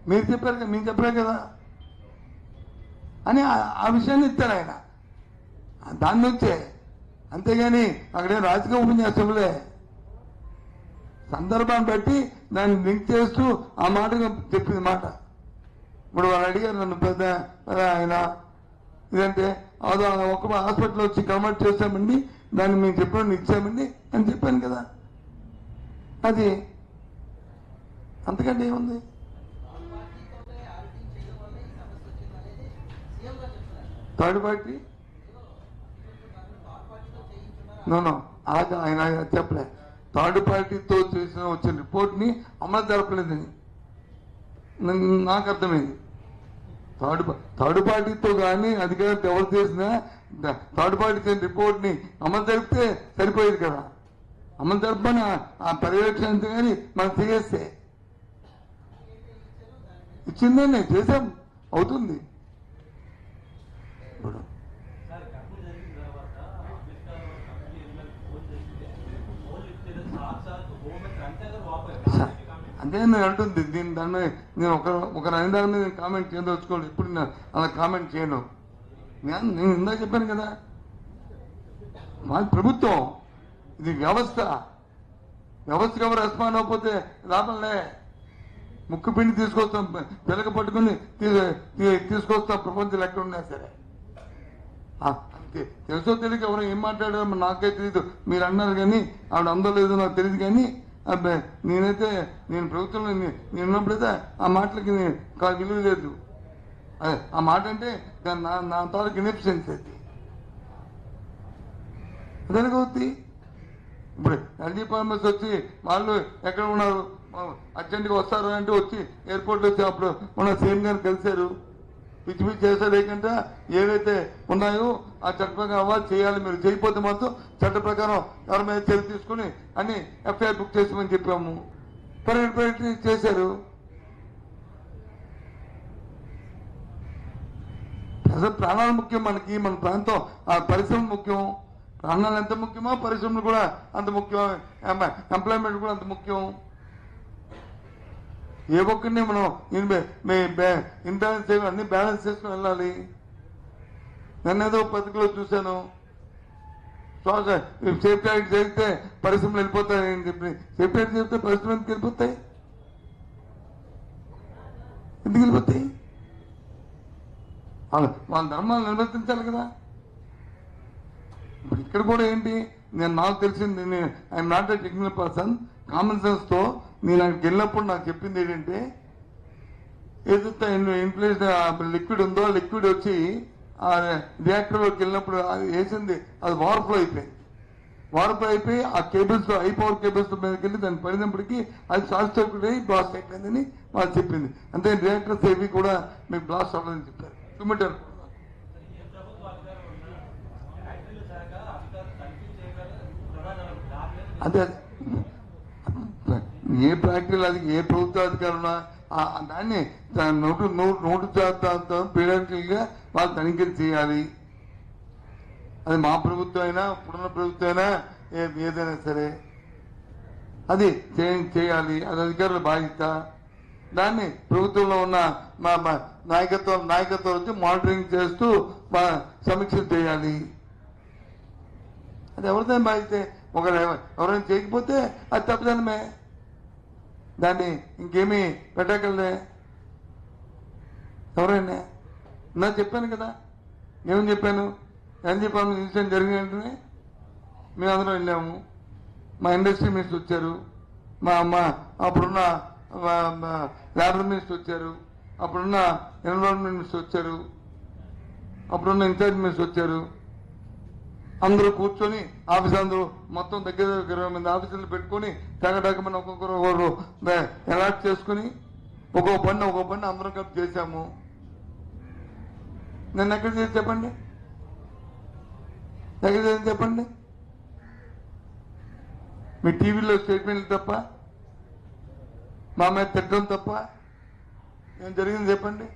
మీరు చెప్పారు, మేము చెప్పలే కదా అని ఆ విషయాన్ని ఇస్తారు ఆయన. దాని నుంచే, అంతేగాని అక్కడే రాజకీయ ఉపన్యాసంలే సందర్భాన్ని బట్టి దాన్ని లింక్ చేస్తూ ఆ మాట చెప్పింది మాట. ఇప్పుడు వాళ్ళు అడిగారు నన్ను, పెద్ద ఆయన ఇదంటే అదో ఒక హాస్పిటల్ వచ్చి కన్వర్ట్ చేస్తామండి, దాన్ని మేము చెప్పిన ఇచ్చామండి అని చెప్పాను కదా. అది అంతకంటే ఏముంది? థర్డ్ పార్టీ నో అలాగే ఆయన చెప్పలే. థర్డ్ పార్టీతో చేసిన వచ్చిన రిపోర్ట్ని అమలు జరపలేదని నాకు అర్థమైంది. థర్డ్ పార్టీతో కానీ అధికారులు ఎవరు చేసినా థర్డ్ పార్టీ చేసిన రిపోర్ట్ని అమలు జరిపితే సరిపోయేది కదా. అమలు జరపని ఆ పర్యవేక్షణ కానీ మనం చేస్తే ఇచ్చిందని చేసాం, అవుతుంది. ఇప్పుడు అంటే నేను అంటుంది దాని మీద నేను ఒకరు అనే దాని మీద కామెంట్ చేయదలుచుకోవాలి. ఇప్పుడు నేను అలా కామెంట్ చేయను. నేను ఇందాక చెప్పాను కదా, మాది ప్రభుత్వం, ఇది వ్యవస్థకు ఎవరు రెస్పాండ్ అవ్వకపోతే లాభంలే. ముక్కు పిండి తీసుకొస్తాం, పిల్లక పట్టుకుని తీసుకొస్తాం, ప్రపంచంలో ఎక్కడ ఉన్నా సరే. తెలుసో తెలియక ఎవరో ఏం మాట్లాడారో నాకే తెలియదు. మీరు అన్నారు కానీ ఆవిడ అందరూ లేదో నాకు తెలియదు. కానీ అబ్బాయి నేను ప్రభుత్వంలో నేను ఉన్నప్పుడైతే ఆ మాటలకి విలువ లేదు. ఆ మాట అంటే నా తాలూకు ఇన్ఎఫిషియన్సీ అది. అదనగవుద్ది. ఇప్పుడు ఎల్జీ ఫార్మర్స్ వచ్చి వాళ్ళు ఎక్కడ ఉన్నారు, అర్జెంట్గా వస్తారు అంటే వచ్చి ఎయిర్పోర్ట్ వచ్చి అప్పుడు మన సీఎం గారిని కలిశారు. పిచ్చి పిచ్చి చేస్తారు. లేకుండా ఏవైతే ఉన్నాయో ఆ చట్ట ప్రకారం అవ్వాలి చేయాలి. మీరు చేయకపోతే మాత్రం చట్ట ప్రకారం ఎవరి మీద చర్య తీసుకుని అన్ని ఎఫ్ఐఆర్ బుక్ చేసామని చెప్పాము. పర్యటన చేశారు. అసలు ప్రాణాలు ముఖ్యం మనకి, మన ప్రాంతం ఆ పరిశ్రమ ముఖ్యం. ప్రాణాలు ఎంత ముఖ్యమో పరిశ్రమలు కూడా అంత ముఖ్యం, ఎంప్లాయ్మెంట్ కూడా అంత ముఖ్యం. ఏ ఒక్కరిని మనం ఇన్బ్యాలెన్స్ అన్ని బ్యాలెన్స్ చేసుకుని వెళ్ళాలి. నేనేదో పత్రికలో చూశాను, సేఫ్టీ యాక్ట్ జరిగితే పరిశ్రమలు వెళ్ళిపోతాయని చెప్పి. సేఫ్టీ యాక్ట్ జరిగితే పరిశ్రమలు ఎందుకు వెళ్ళిపోతాయి? ఎందుకు వెళ్ళిపోతాయి? వాళ్ళ ధర్మాలు నిర్వర్తించాలి కదా. ఇప్పుడు ఇక్కడ కూడా ఏంటి, నాకు తెలిసింది, I'm not a technical person, common sense తో నేను అక్కడికి వెళ్ళినప్పుడు నాకు చెప్పింది ఏంటంటే, ఏదైతే ఇన్ఫ్లేషన్ లిక్విడ్ ఉందో లిక్విడ్ వచ్చి ఆ రియాక్టర్లోకి వెళ్ళినప్పుడు అది వేసింది, అది వార్ఫ్లో అయిపోయింది. వార్ఫ్లో అయిపోయి ఆ కేబుల్స్ హై పవర్ కేబుల్స్ మీదకి వెళ్ళి దాన్ని పడినప్పటికీ అది షార్ట్ సర్క్యూట్ అయ్యి బ్లాస్ట్ అయిపోయిందని వాళ్ళు చెప్పింది. అంతే రియాక్టర్స్ ఏవి కూడా మీకు బ్లాస్ట్ అవ్వదని చెప్పారు. మీటర్ అదే ఏ ఫ్యాక్టరీలు అది ఏ ప్రభుత్వ అధికారులు దాన్ని 100% పీరియాడికల్గా వాళ్ళు తనిఖీ చేయాలి. అది మా ప్రభుత్వం అయినా ఇప్పుడున్న ప్రభుత్వం అయినా ఏదైనా సరే అది చేయాలి. అది అధికారుల బాధ్యత. దాన్ని ప్రభుత్వంలో ఉన్న మా నాయకత్వం వచ్చి మానిటరింగ్ చేస్తూ సమీక్ష చేయాలి. అది ఎవరిదైనా బాధ్యత. ఎవరైనా చేయకపోతే అది తప్పదనమే, దాన్ని ఇంకేమీ పెట్టగలనే. ఎవరైనా నాకు చెప్పాను కదా, ఏమని చెప్పాను, ఎల్జీ ఫార్మర్స్ ఇన్సిడెంట్ జరిగిన వెంటనే మేము అందరం వెళ్ళాము. మా ఇండస్ట్రీ మినిస్టర్ వచ్చారు, మా అప్పుడున్న లేబర్ మినిస్టర్ వచ్చారు, అప్పుడున్న ఎన్విరాన్మెంట్ మినిస్టర్ వచ్చారు, అప్పుడున్న ఇన్ఛార్జ్ మినిస్టర్ వచ్చారు. అందరూ కూర్చొని ఆఫీసర్లు మొత్తం దగ్గర 20 మంది ఆఫీసర్లు పెట్టుకుని తెగటగమని ఒక్కొక్కరు అలాట్ చేసుకుని ఒక్కో పని అందరం కలిపి చేశాము. నన్ను ఎక్కడ చేసి చెప్పండి, ఎక్కడ చేసి చెప్పండి. మీ టీవీలో స్టేట్మెంట్లు తప్ప, మా మీద తిట్టడం తప్ప ఏం జరిగింది చెప్పండి.